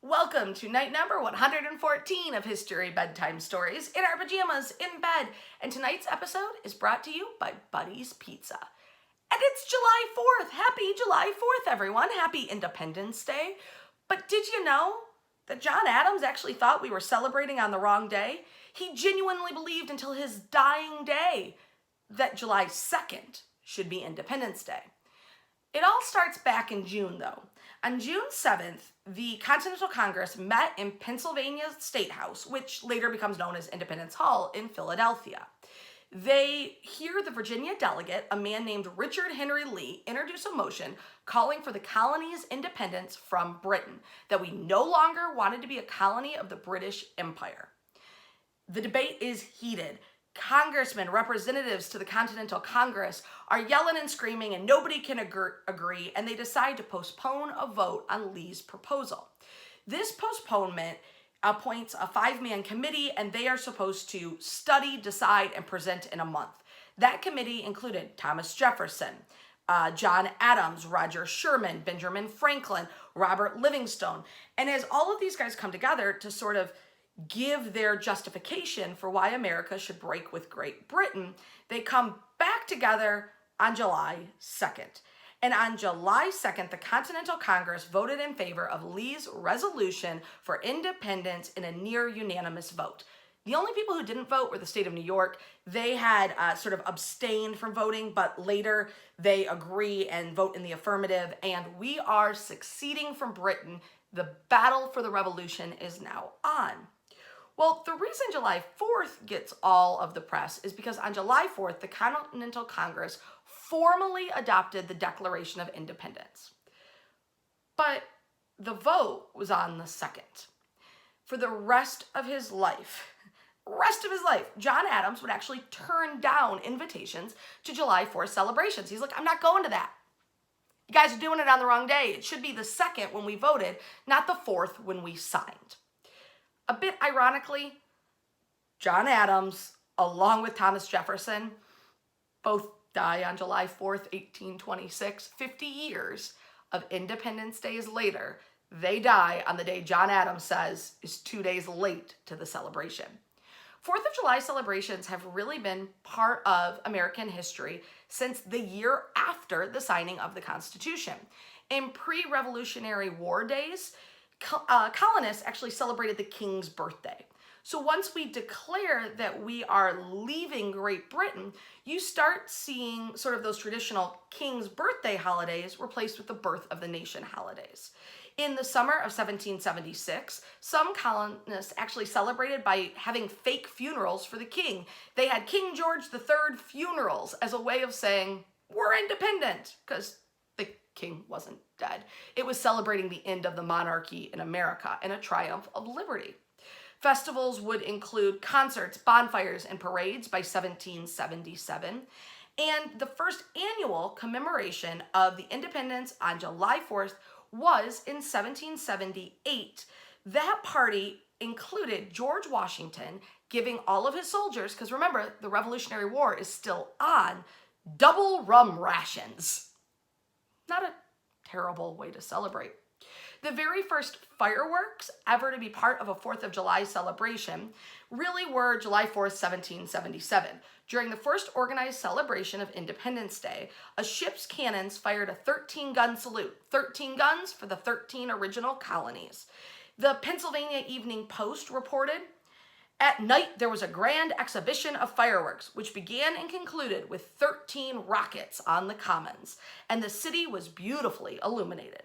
Welcome to night number 114 of History Bedtime Stories in our pajamas in bed. And tonight's episode is brought to you by Buddy's Pizza. And it's July 4th. Happy July 4th, everyone. Happy Independence Day. But did you know that John Adams actually thought we were celebrating on the wrong day? He genuinely believed until his dying day that July 2nd should be Independence Day. It all starts back in June, though. On June 7th, the Continental Congress met in Pennsylvania State House, which later becomes known as Independence Hall in Philadelphia. They hear the Virginia delegate, a man named Richard Henry Lee, introduce a motion calling for the colony's independence from Britain, that we no longer wanted to be a colony of the British Empire. The debate is heated. Congressmen, representatives to the Continental Congress are yelling and screaming, and nobody can agree, and they decide to postpone a vote on Lee's proposal. This postponement appoints a 5-man committee, and they are supposed to study, decide, and present in a month. That committee included Thomas Jefferson, John Adams, Roger Sherman, Benjamin Franklin, Robert Livingstone. And as all of these guys come together to sort of give their justification for why America should break with Great Britain, they come back together on July 2nd. And on July 2nd, the Continental Congress voted in favor of Lee's resolution for independence in a near unanimous vote. The only people who didn't vote were the state of New York. They had sort of abstained from voting, but later they agree and vote in the affirmative, and we are succeeding from Britain. The battle for the revolution is now on. Well, the reason July 4th gets all of the press is because on July 4th, the Continental Congress formally adopted the Declaration of Independence. But the vote was on the 2nd. For the rest of his life, John Adams would actually turn down invitations to July 4th celebrations. He's like, I'm not going to that. You guys are doing it on the wrong day. It should be the 2nd when we voted, not the 4th when we signed. A bit ironically, John Adams, along with Thomas Jefferson, both die on July 4th, 1826. 50 years of Independence Days later, they die on the day John Adams says is 2 days late to the celebration. 4th of July celebrations have really been part of American history since the year after the signing of the Constitution. In pre-Revolutionary War days, colonists actually celebrated the King's birthday. So once we declare that we are leaving Great Britain, you start seeing sort of those traditional King's birthday holidays replaced with the birth of the nation holidays. In the summer of 1776, some colonists actually celebrated by having fake funerals for the king. They had King George III funerals as a way of saying, we're independent, because the king wasn't dead. It was celebrating the end of the monarchy in America and a triumph of liberty. Festivals would include concerts, bonfires, and parades by 1777. And the first annual commemoration of the independence on July 4th was in 1778. That party included George Washington giving all of his soldiers, because remember, the Revolutionary War is still on, double rum rations. Not a terrible way to celebrate. The very first fireworks ever to be part of a 4th of July celebration really were July 4th, 1777. During the first organized celebration of Independence Day, a ship's cannons fired a 13-gun salute. 13 guns for the 13 original colonies. The Pennsylvania Evening Post reported, at night, there was a grand exhibition of fireworks, which began and concluded with 13 rockets on the commons, and the city was beautifully illuminated.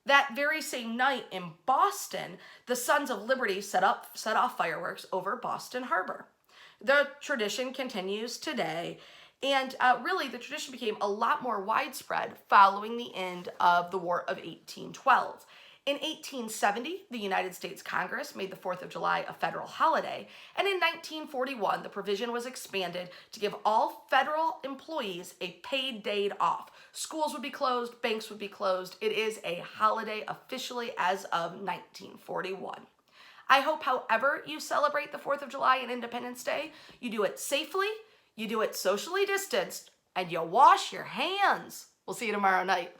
That very same night in Boston, the Sons of Liberty set off fireworks over Boston Harbor. The tradition continues today, and really the tradition became a lot more widespread following the end of the War of 1812. In 1870, the United States Congress made the 4th of July a federal holiday, and in 1941, the provision was expanded to give all federal employees a paid day off. Schools would be closed, banks would be closed. It is a holiday officially as of 1941. I hope, however you celebrate the 4th of July and Independence Day, you do it safely, you do it socially distanced, and you wash your hands. We'll see you tomorrow night.